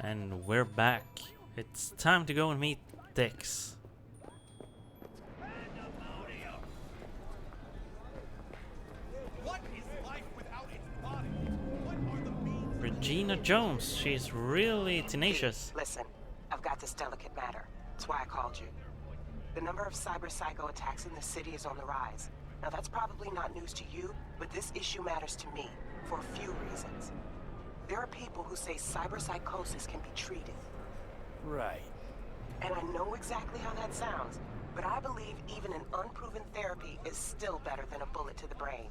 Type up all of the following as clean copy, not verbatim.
And we're back. It's time to go and meet Dex. What is life without its body? What are the means? Regina Jones, she's really tenacious. Listen, I've got this delicate matter. That's why I called you. The number of cyber psycho attacks in the city is on the rise. Now that's probably not news to you, but this issue matters to me for a few reasons. There are people who say cyber psychosis can be treated. Right. And I know exactly how that sounds, but I believe even an unproven therapy is still better than a bullet to the brain.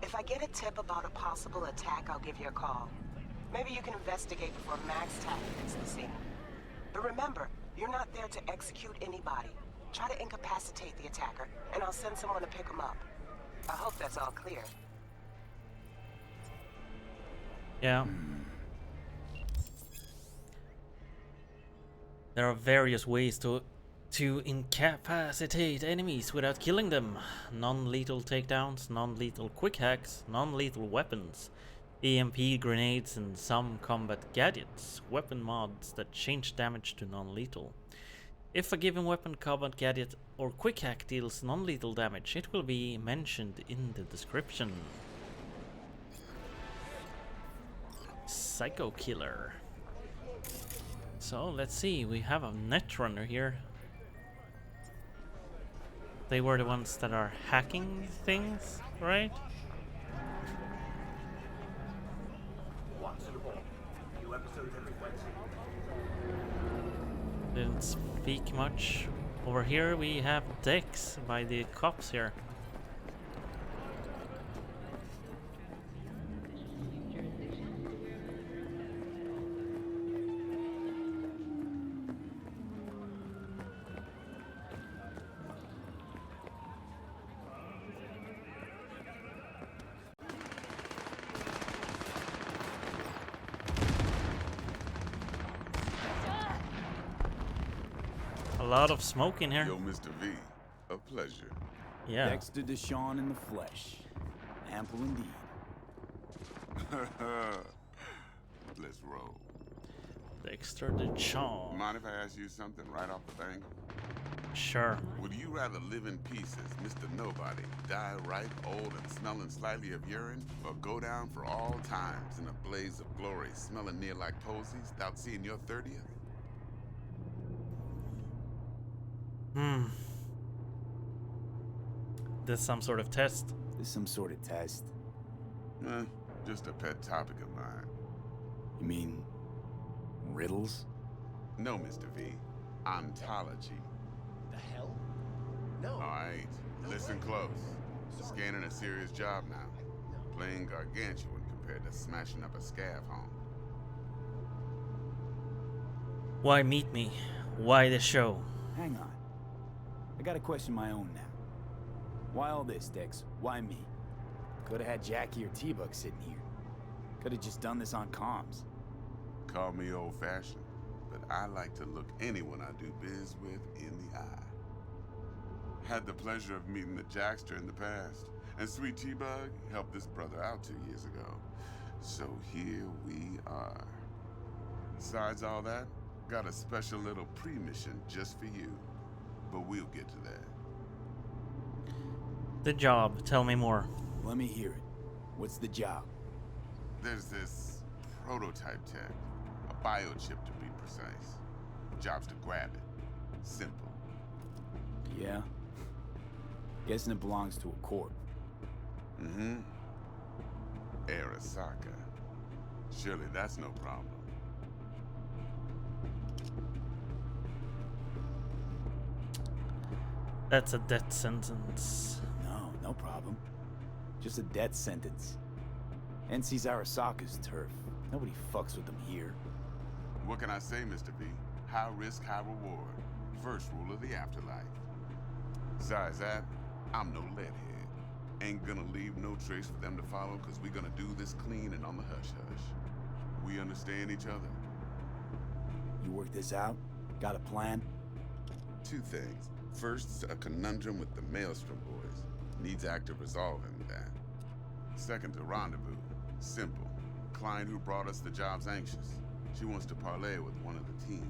If I get a tip about a possible attack, I'll give you a call. Maybe you can investigate before Max Tack hits the scene. But remember, you're not there to execute anybody. Try to incapacitate the attacker, and I'll send someone to pick him up. I hope that's all clear. Yeah. There are various ways to incapacitate enemies without killing them. Non-lethal takedowns, non-lethal quick hacks, non-lethal weapons, EMP grenades and some combat gadgets, weapon mods that change damage to non-lethal. If a given weapon, combat gadget or quick hack deals non-lethal damage, it will be mentioned in the description. Psycho Killer. So let's see, we have a netrunner here. They were the ones that are hacking things, right? Didn't speak much. Over here we have Dex by the cops here. A lot of smoke in here. Yo, Mr. V, a pleasure. Yeah. Dexter Deshawn in the flesh. Ample indeed. Let's roll. Dexter Deshawn. Mind if I ask you something right off the bank? Sure. Would you rather live in pieces, Mr. Nobody, die ripe, old, and smelling slightly of urine, or go down for all times in a blaze of glory, smelling near like posies, without seeing your 30th? This some sort of test. This some sort of test. Just a pet topic of mine. You mean riddles? No, Mr. V. Ontology. The hell? No. All right, listen close. Scanning a serious job now. Playing gargantuan compared to smashing up a scav home. Why meet me? Why the show? Hang on. I gotta question my own now. Why all this, Dex? Why me? Could've had Jackie or T-Bug sitting here. Could've just done this on comms. Call me old-fashioned, but I like to look anyone I do biz with in the eye. Had the pleasure of meeting the Jackster in the past, and Sweet T-Bug helped this brother out 2 years ago. So here we are. Besides all that, got a special little pre-mission just for you, but we'll get to that. The job. Tell me more. Let me hear it. What's the job? There's this prototype tech, a biochip to be precise. Job's to grab it. Simple. Yeah? Guessing it belongs to a corp. Mm-hmm. Arasaka. Surely that's no problem. That's a death sentence. No problem. Just a death sentence. NC's Arasaka's turf. Nobody fucks with them here. What can I say, Mr. V? High risk, high reward. First rule of the afterlife. Besides that, I'm no leadhead. Ain't gonna leave no trace for them to follow, cause we gonna do this clean and on the hush-hush. We understand each other. You work this out? Got a plan? Two things. First, a conundrum with the Maelstrom boys. Needs active resolving with that. Second, a rendezvous. Simple. Client who brought us the job's anxious. She wants to parlay with one of the team.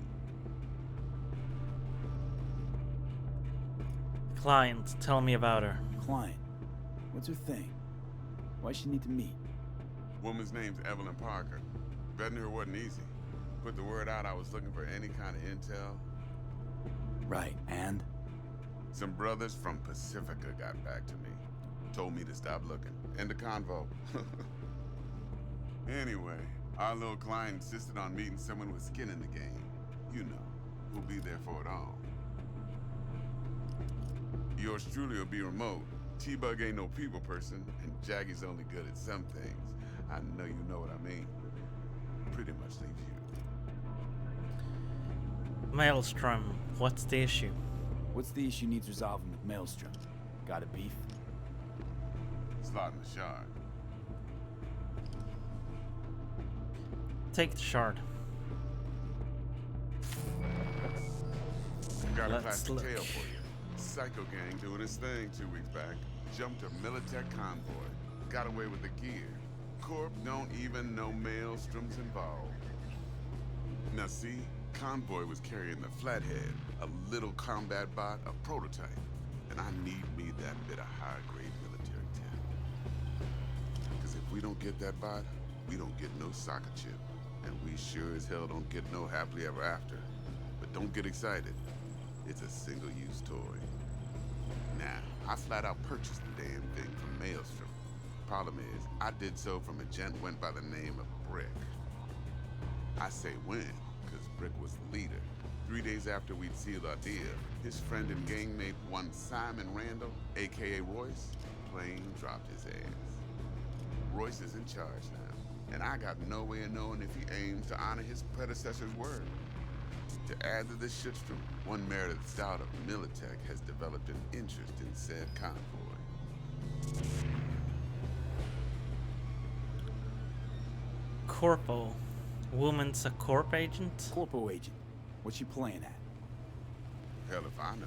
Client, tell me about her. Client. What's her thing? Why she need to meet? Woman's name's Evelyn Parker. Betting her wasn't easy. Put the word out I was looking for any kind of intel. Right, and? Some brothers from Pacifica got back to me. Told me to stop looking. End the convo. Anyway, our little client insisted on meeting someone with skin in the game. You know, who'll be there for it all. Yours truly will be remote. T-Bug ain't no people person, and Jaggy's only good at some things. I know you know what I mean. Pretty much leaves you. Maelstrom, what's the issue? What's the issue needs resolving with Maelstrom? Got a beef? Slot in the shard. Take the shard. Got a Let's classic look. tale for you. Psycho gang doing his thing 2 weeks back. Jumped a Militech convoy. Got away with the gear. Corp don't even know Maelstrom's involved. Now see, convoy was carrying the Flathead, a little combat bot, a prototype. And I need me that bit of high-grade military tech. Because if we don't get that bot, we don't get no soccer chip. And we sure as hell don't get no happily ever after. But don't get excited. It's a single-use toy. Now, I flat out purchased the damn thing from Maelstrom. Problem is, I did so from a gent went by the name of Brick. I say when, because Brick was the leader. 3 days after we'd sealed our deal, his friend and gangmate, one Simon Randall, aka Royce, plain dropped his ass. Royce is in charge now, and I got no way of knowing if he aims to honor his predecessor's word. To add to this shitstorm, one merited stout of Militech has developed an interest in said convoy. Corpo. Woman's a corp agent? Corpo agent. What's she playing at? Hell if I know.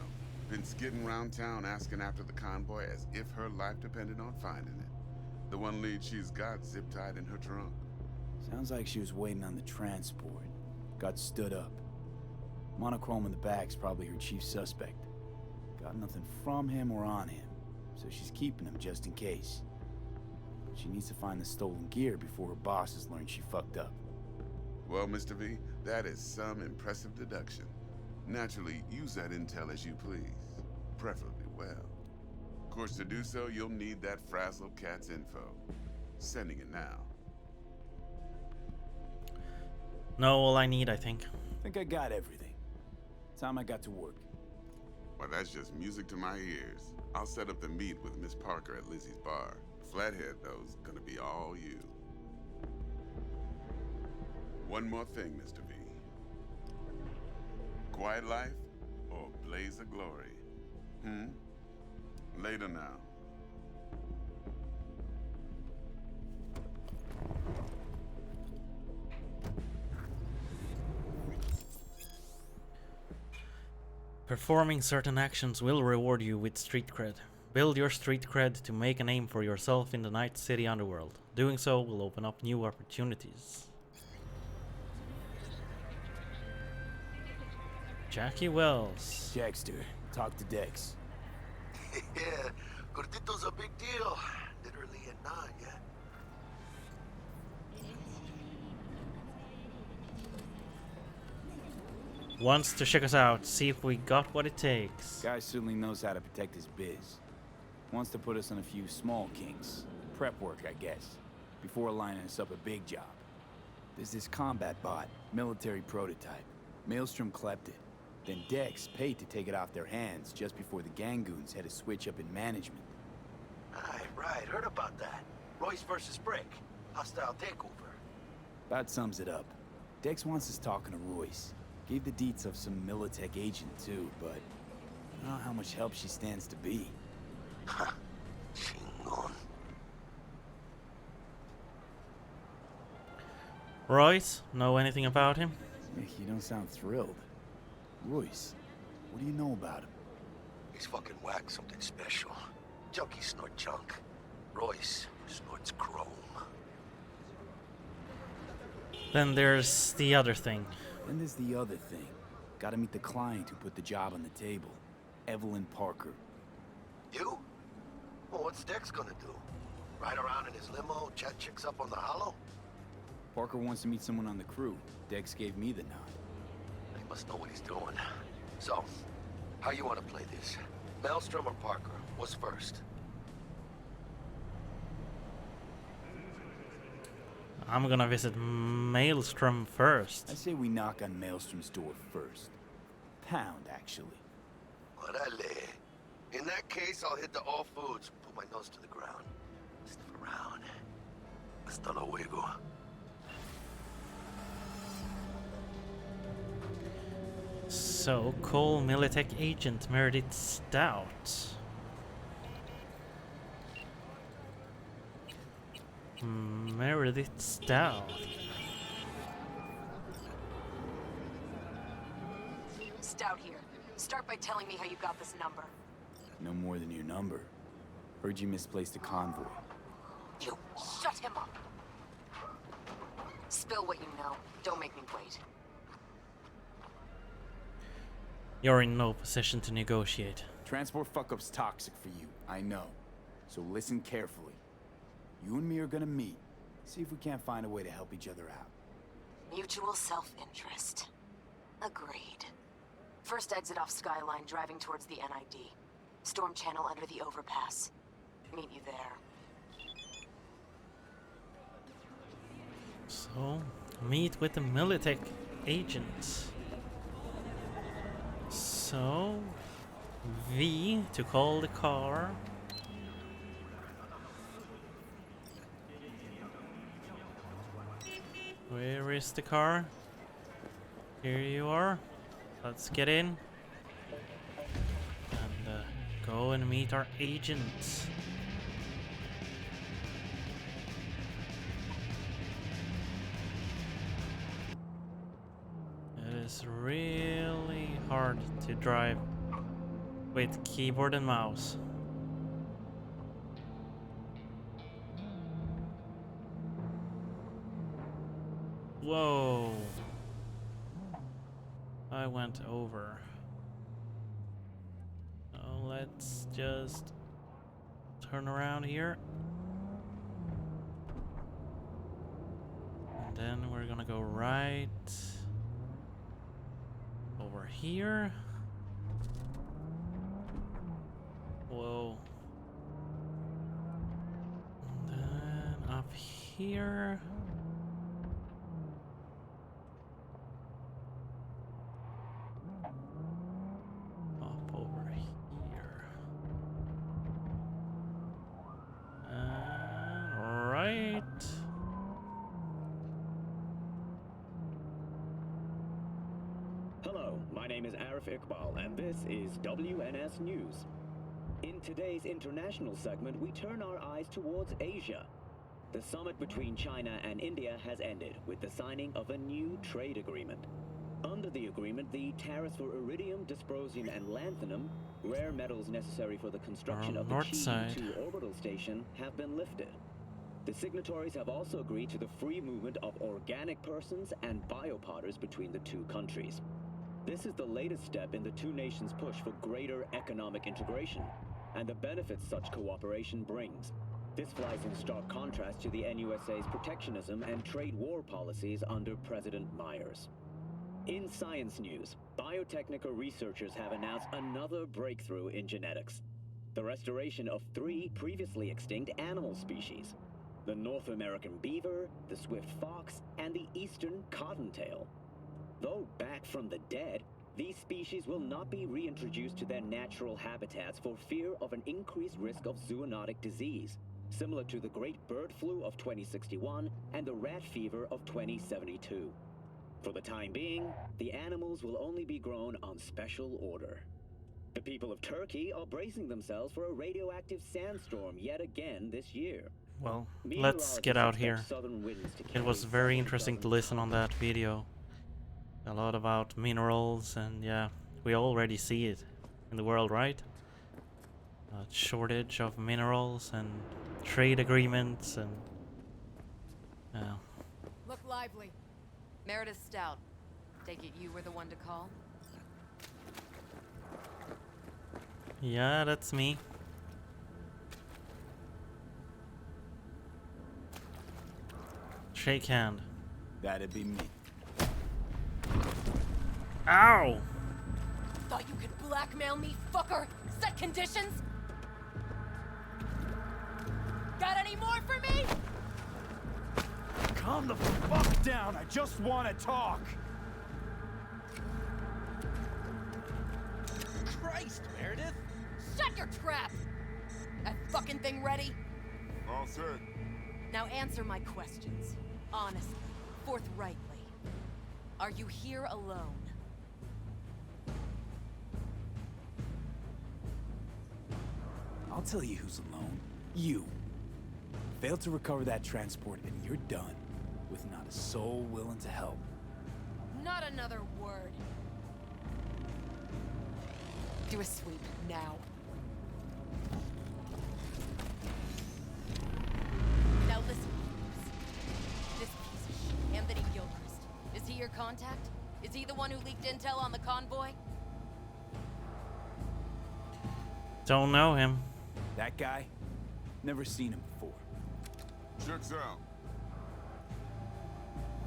Been skidding around town asking after the convoy as if her life depended on finding it. The one lead she's got zip-tied in her trunk. Sounds like she was waiting on the transport. Got stood up. Monochrome in the back's probably her chief suspect. Got nothing from him or on him, so she's keeping him just in case. She needs to find the stolen gear before her bosses learn she fucked up. Well, Mr. V, that is some impressive deduction. Naturally, use that intel as you please. Preferably well. Of course, to do so, you'll need that Frazzle Cat's info. Sending it now. No, all I need, I think. Think I got everything. Time I got to work. Well, that's just music to my ears. I'll set up the meet with Miss Parker at Lizzie's bar. Flathead, though's gonna be all you. One more thing, Mr. V. Quiet life or blaze of glory? Later now. Performing certain actions will reward you with street cred. Build your street cred to make a name for yourself in the Night City underworld. Doing so will open up new opportunities. Jackie Wells. Jackster, talk to Dex. Yeah, Gordito's a big deal. Literally and not, yeah. Wants to check us out, see if we got what it takes. Guy certainly knows how to protect his biz. Wants to put us on a few small kinks. Prep work, I guess. Before lining us up a big job. There's this combat bot, military prototype. Maelstrom clept it. Then Dex paid to take it off their hands just before the Gangoons had a switch up in management. Right, heard about that. Royce versus Brick. Hostile takeover. About sums it up. Dex wants us talking to Royce. Gave the deets of some Militech agent too, but I don't know how much help she stands to be. Ha. Chingon. Royce, know anything about him? You don't sound thrilled. Royce, what do you know about him? He's fucking whack, something special. Junkies snort junk. Royce snorts chrome. Then there's the other thing. Then there's the other thing. Gotta meet the client who put the job on the table. Evelyn Parker. You? Well, what's Dex gonna do? Ride around in his limo, chat chicks up on the hollow? Parker wants to meet someone on the crew. Dex gave me the nod. He must know what he's doing. So, how you want to play this? Maelstrom or Parker? What's first? I'm gonna visit Maelstrom first. I say we knock on Maelstrom's door first. Pound, actually. Orale. In that case, I'll hit the all foods, put my nose to the ground. Sniff around. Hasta luego. So, call Militech agent Meredith Stout. Meredith Stout. Stout here. Start by telling me how you got this number. No more than your number. Heard you misplaced a convoy. You shut him up. Spill what you know. Don't make me wait. You're in no position to negotiate. Transport fuck-up's toxic for you, I know. So listen carefully. You and me are gonna meet. See if we can't find a way to help each other out. Mutual self-interest. Agreed. First exit off Skyline, driving towards the NID. Storm channel under the overpass. Meet you there. So, meet with the Militech agent. So, V to call the car. Where is the car? Here you are. Let's get in. And go and meet our agent. It is really hard to drive with keyboard and mouse. Whoa. I went over. So let's just turn around here. And then we're gonna go right over here. Whoa. And then up here. Hello, my name is Arif Iqbal, and this is WNS News. In today's international segment, we turn our eyes towards Asia. The summit between China and India has ended with the signing of a new trade agreement. Under the agreement, the tariffs for iridium, dysprosium, and lanthanum, rare metals necessary for the construction of the Chi-2 orbital station, have been lifted. The signatories have also agreed to the free movement of organic persons and biopodders between the two countries. This is the latest step in the two nations' push for greater economic integration, and the benefits such cooperation brings. This flies in stark contrast to the NUSA's protectionism and trade war policies under President Myers. In science news, biotechnical researchers have announced another breakthrough in genetics: the restoration of 3 previously extinct animal species: the North American beaver, the swift fox, and the eastern cottontail. Though back from the dead, these species will not be reintroduced to their natural habitats for fear of an increased risk of zoonotic disease, similar to the Great Bird Flu of 2061 and the rat fever of 2072. For the time being, the animals will only be grown on special order. The people of Turkey are bracing themselves for a radioactive sandstorm yet again this year. Well, let's get out here. It was very interesting to listen on that video. A lot about minerals, and yeah, we already see it in the world, right? A shortage of minerals and trade agreements and Look lively. Meredith Stout. Take it you were the one to call? Yeah, that's me. Shake hand. That'd be me. Ow! Thought you could blackmail me, fucker? Set conditions? Got any more for me? Calm the fuck down. I just want to talk. Christ, Meredith! Shut your trap! That fucking thing ready? All set. Now answer my questions. Honestly, forthrightly. Are you here alone? I'll tell you who's alone. You. Failed to recover that transport and you're done. With not a soul willing to help. Not another word. Do a sweep, now. Now listen, please. This piece of shit, Anthony Gilchrist. Is he your contact? Is he the one who leaked intel on the convoy? Don't know him. That guy? Never seen him before. Checks out.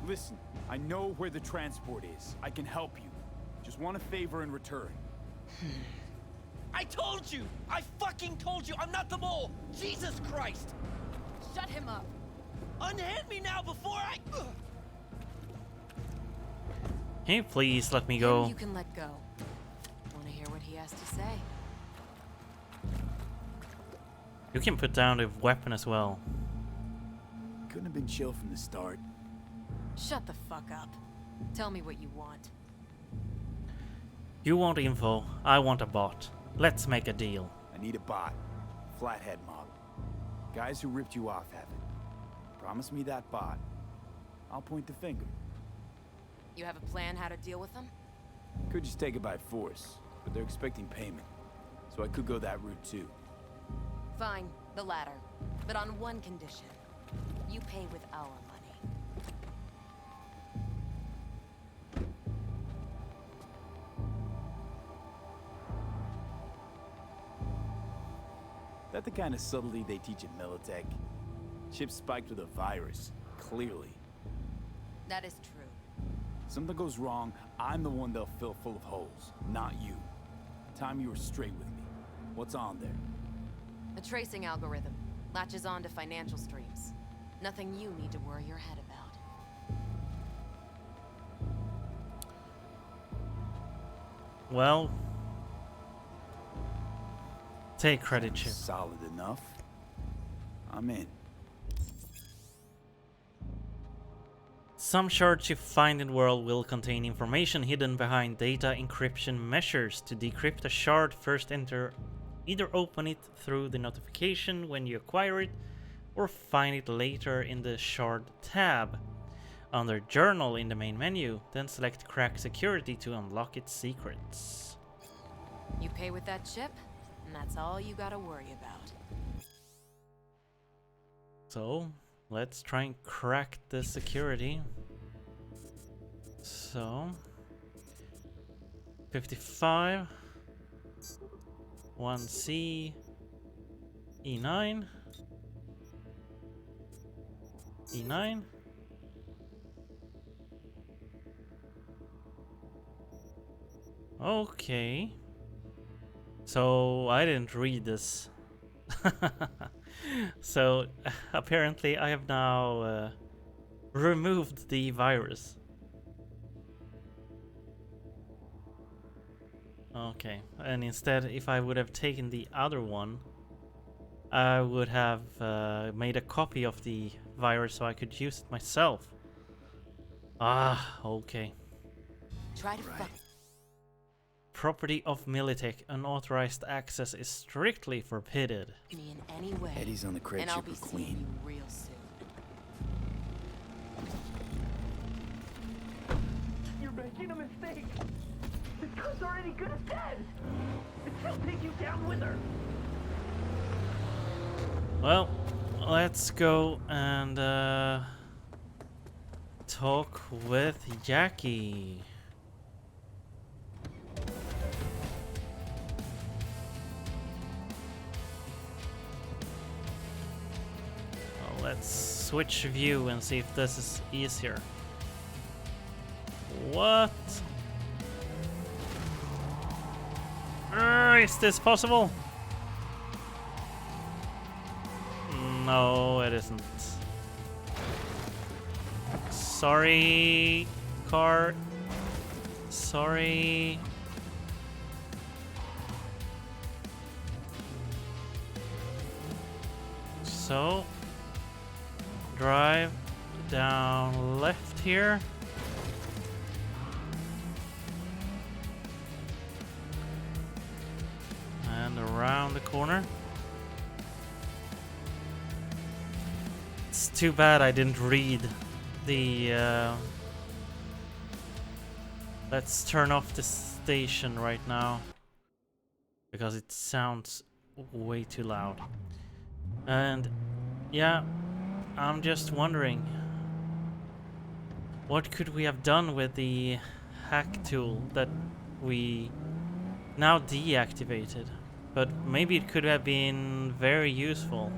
Listen, I know where the transport is. I can help you. Just want a favor in return. I told you! I fucking told you! I'm not the mole! Jesus Christ! Shut him up. Unhand me now before I... Hey, please let me Him go. you can let go. Wanna hear what he has to say? You can put down the weapon as well. Couldn't have been chill from the start. Shut the fuck up. Tell me what you want. You want info, I want a bot. Let's make a deal. I need a bot. Flathead model. Guys who ripped you off have it. Promise me that bot. I'll point the finger. You have a plan how to deal with them? Could just take it by force, but they're expecting payment. So I could go that route too. Fine, the latter. But on one condition. You pay with our money. That the kind of subtlety they teach in Militech? Ship spiked with a virus, clearly. That is true. Something goes wrong, I'm the one they'll fill full of holes, not you. Time you were straight with me. What's on there? A tracing algorithm. Latches on to financial streams. Nothing you need to worry your head about. Well, take credit, Chip. Solid enough. I'm in. Some shards you find in the world will contain information hidden behind data encryption measures. To decrypt a shard, first either open it through the notification when you acquire it, or find it later in the shard tab. Under Journal in the main menu, then select Crack Security to unlock its secrets. You pay with that chip, and that's all you gotta worry about. So, let's try and crack the security. So, 55, 1C, E9, E9. Okay. So, I didn't read this. So, apparently I have now removed the virus. Okay, and instead, if I would have taken the other one, I would have made a copy of the virus so I could use it myself. Ah, okay. Try to fuck. Property of Militech, unauthorized access is strictly forbidden. Me in any way. Eddie's on the crate and I'll ship be with seeing Queen. you real soon. You're making a mistake. This girl's already good as dead. And she'll take you down with her. Well, let's go and talk with Jackie. Well, let's switch view and see if this is easier. What? Is this possible? No, it isn't. Sorry, car. Sorry. So, drive down left here. And around the corner. It's too bad I didn't read the let's turn off the station right now because it sounds way too loud. And yeah, I'm just wondering, what could we have done with the hack tool that we now deactivated? But maybe it could have been very useful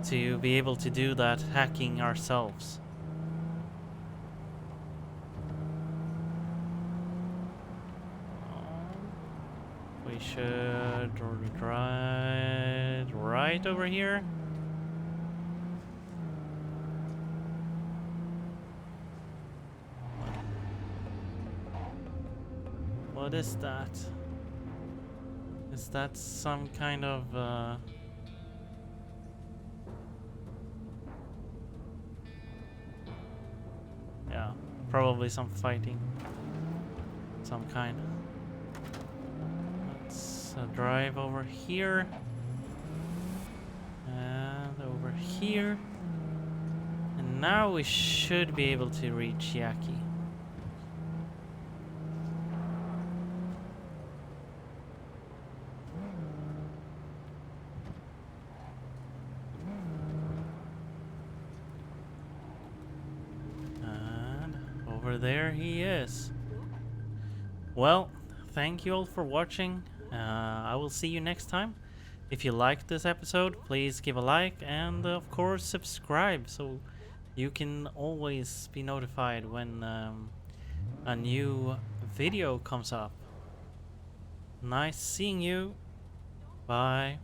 to be able to do that hacking ourselves. We should drive right over here. What is that? Is that some kind of yeah, probably some fighting, some kind. Let's drive over here and over here, and now we should be able to reach Yaki. There he is. Well, thank you all for watching. I will see you next time. If you liked this episode, please give a like and of course subscribe so you can always be notified when a new video comes up. Nice seeing you. Bye.